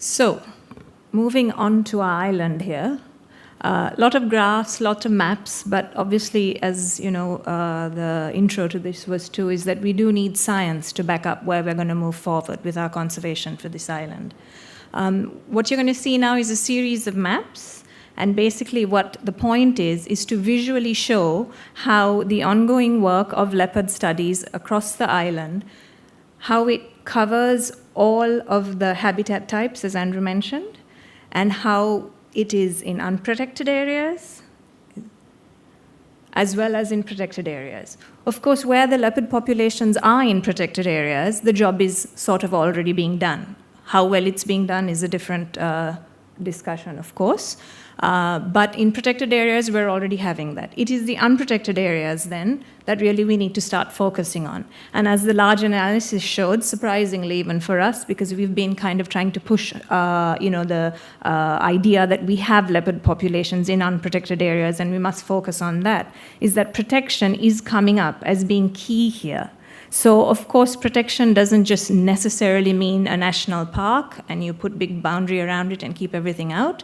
So, moving on to our island here. A lot of graphs, lot of maps, but obviously, as you know, the intro to this was too, is that we do need science to back up where we're going to move forward with our conservation for this island. What you're going to see now is a series of maps, and basically what the point is to visually show how the ongoing work of leopard studies across the island, how it covers all of the habitat types, as Andrew mentioned, and how it is in unprotected areas as well as in protected areas. Of course, where the leopard populations are in protected areas, the job is sort of already being done. How well it's being done is a different discussion, of course. But in protected areas, we're already having that. It is the unprotected areas, then, that really we need to start focusing on. And as the large analysis showed, surprisingly even for us, because we've been kind of trying to push the idea that we have leopard populations in unprotected areas and we must focus on that, is that protection is coming up as being key here. So, of course, protection doesn't just necessarily mean a national park and you put big boundary around it and keep everything out.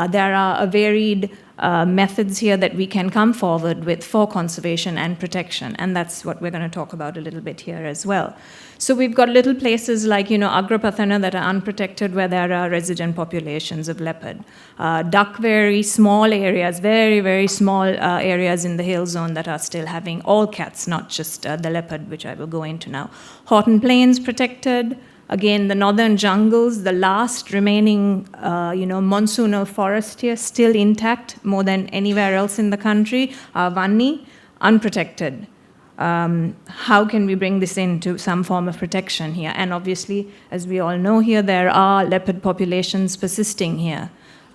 There are a varied methods here that we can come forward with for conservation and protection, and that's what we're going to talk about a little bit here as well. So we've got little places like, Agrapathana that are unprotected where there are resident populations of leopard. Duckberry, small areas, very, very small areas in the hill zone that are still having all cats, not just the leopard, which I will go into now. Horton Plains protected. Again, the northern jungles, the last remaining, monsoonal forest here, still intact more than anywhere else in the country. Vanni, unprotected. How can we bring this into some form of protection here? And obviously, as we all know here, there are leopard populations persisting here.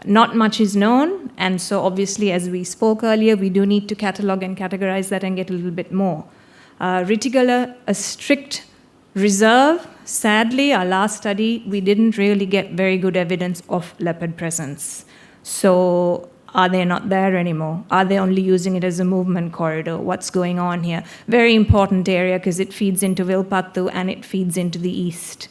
Not much is known, and so obviously, as we spoke earlier, we do need to catalog and categorize that and get a little bit more. Reticula, a strict reserve. Sadly, our last study, we didn't really get very good evidence of leopard presence. So are they not there anymore? Are they only using it as a movement corridor? What's going on here? Very important area because it feeds into Vilpattu and it feeds into the east.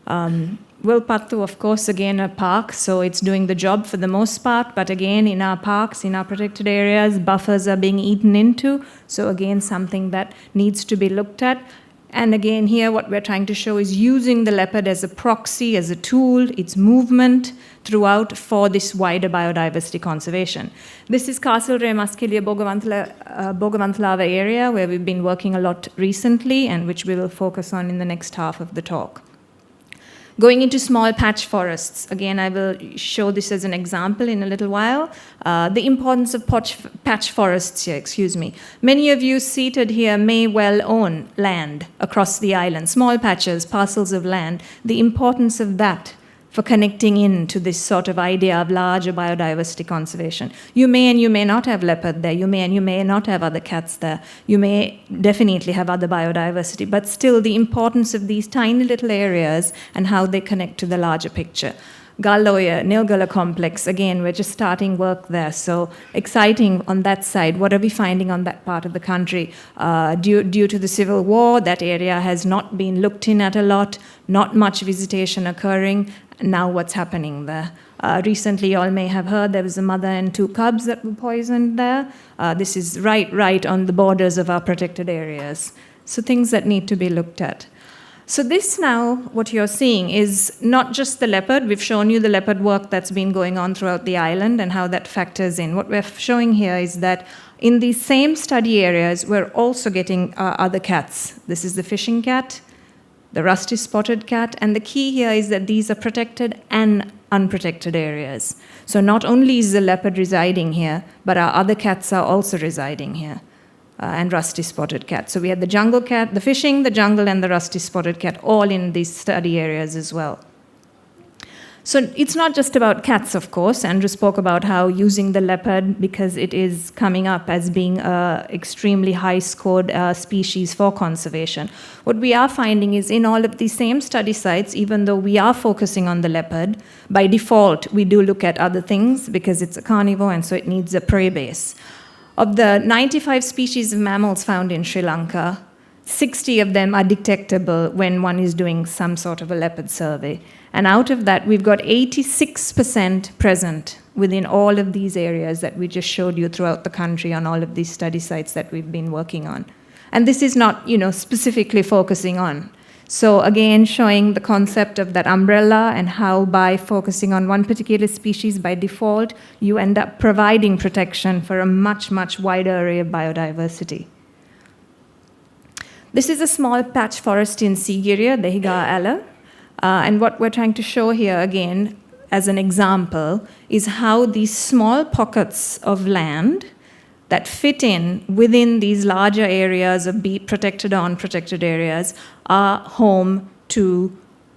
Vilpattu, of course, again, a park, so it's doing the job for the most part. But again, in our parks, in our protected areas, buffers are being eaten into. So again, something that needs to be looked at. And again, here what we're trying to show is using the leopard as a proxy, as a tool, its movement throughout for this wider biodiversity conservation. This is Castlereagh, Maskilia, Bogavantlava area, where we've been working a lot recently and which we will focus on in the next half of the talk. Going into small patch forests, again, I will show this as an example in a little while. The importance of patch forests here, Many of you seated here may well own land across the island, small patches, parcels of land. The importance of that for connecting in to this sort of idea of larger biodiversity conservation. You may and you may not have leopard there. You may and you may not have other cats there. You may definitely have other biodiversity, but still the importance of these tiny little areas and how they connect to the larger picture. Galloya, Nilgala complex, again, we're just starting work there, so exciting on that side. What are we finding on that part of the country? Due to the civil war, that area has not been looked in at a lot, not much visitation occurring. Now what's happening there? Recently, you all may have heard there was a mother and 2 cubs that were poisoned there. This is right on the borders of our protected areas. So things that need to be looked at. So this now, what you're seeing is not just the leopard. We've shown you the leopard work that's been going on throughout the island and how that factors in. What we're showing here is that in these same study areas, we're also getting other cats. This is the fishing cat, the rusty spotted cat, and the key here is that these are protected and unprotected areas. So not only is the leopard residing here, but our other cats are also residing here. And rusty spotted cat. So we had the jungle cat, the fishing, the jungle, and the rusty spotted cat all in these study areas as well. So it's not just about cats, of course. Andrew spoke about how using the leopard, because it is coming up as being an extremely high-scored species for conservation. What we are finding is in all of these same study sites, even though we are focusing on the leopard, by default, we do look at other things because it's a carnivore and so it needs a prey base. Of the 95 species of mammals found in Sri Lanka, 60 of them are detectable when one is doing some sort of a leopard survey. And out of that, we've got 86% present within all of these areas that we just showed you throughout the country on all of these study sites that we've been working on. And this is not, specifically focusing on. So again, showing the concept of that umbrella and how by focusing on one particular species by default, you end up providing protection for a much, much wider array of biodiversity. This is a small patch forest in Sigiriya, the Higa Ala. And what we're trying to show here again, as an example, is how these small pockets of land that fit in within these larger areas of protected or unprotected areas are home to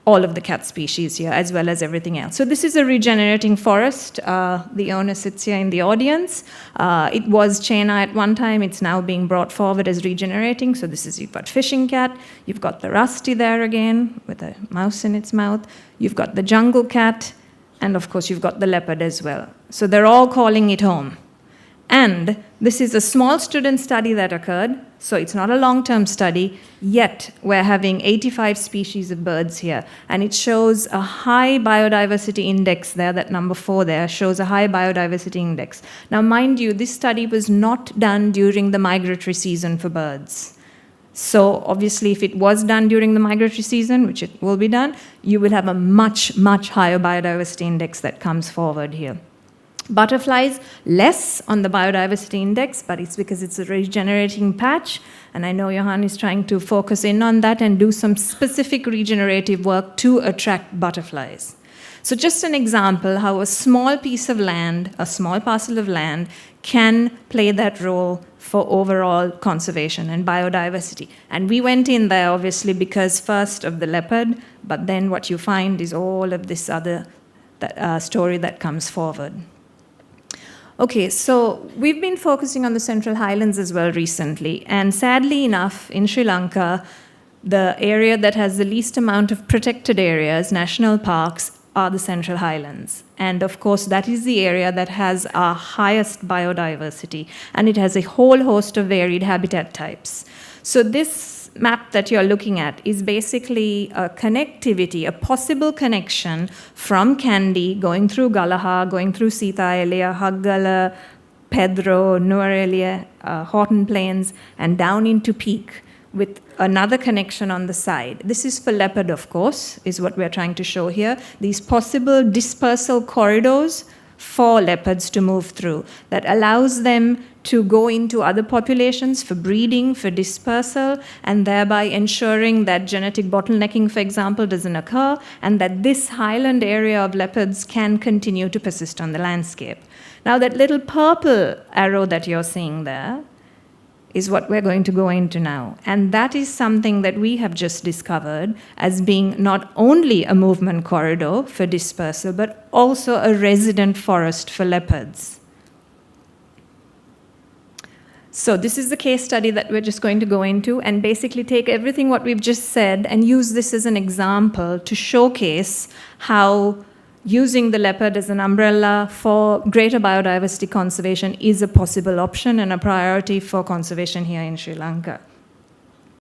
all of the cat species here, as well as everything else. So this is a regenerating forest. The owner sits here in the audience. It was Chena at one time. It's now being brought forward as regenerating. So you've got fishing cat. You've got the rusty there again with a mouse in its mouth. You've got the jungle cat. And of course, you've got the leopard as well. So they're all calling it home. And this is a small student study that occurred, so it's not a long-term study, yet we're having 85 species of birds here. And it shows a high biodiversity index there, that number 4 there shows a high biodiversity index. Now, mind you, this study was not done during the migratory season for birds. So obviously, if it was done during the migratory season, which it will be done, you will have a much, much higher biodiversity index that comes forward here. Butterflies, less on the biodiversity index, but it's because it's a regenerating patch. And I know Johan is trying to focus in on that and do some specific regenerative work to attract butterflies. So just an example how a small piece of land, a small parcel of land, can play that role for overall conservation and biodiversity. And we went in there, obviously, because first of the leopard, but then what you find is all of this other story that comes forward. Okay, so we've been focusing on the Central Highlands as well recently, and sadly enough, in Sri Lanka, the area that has the least amount of protected areas, national parks, are the Central Highlands. And of course, that is the area that has our highest biodiversity, and it has a whole host of varied habitat types. So this map that you're looking at is basically a connectivity, a possible connection from Kandy, going through Galaha, going through Sita Elia, Haggala, Pedro, Nuwara Eliya, Horton Plains, and down into Peak, with another connection on the side. This is for leopard, of course, is what we're trying to show here. These possible dispersal corridors for leopards to move through that allows them to go into other populations for breeding, for dispersal, and thereby ensuring that genetic bottlenecking, for example, doesn't occur, and that this highland area of leopards can continue to persist on the landscape. Now, that little purple arrow that you're seeing there is what we're going to go into now. And that is something that we have just discovered as being not only a movement corridor for dispersal, but also a resident forest for leopards. So this is the case study that we're just going to go into and basically take everything what we've just said and use this as an example to showcase how using the leopard as an umbrella for greater biodiversity conservation is a possible option and a priority for conservation here in Sri Lanka.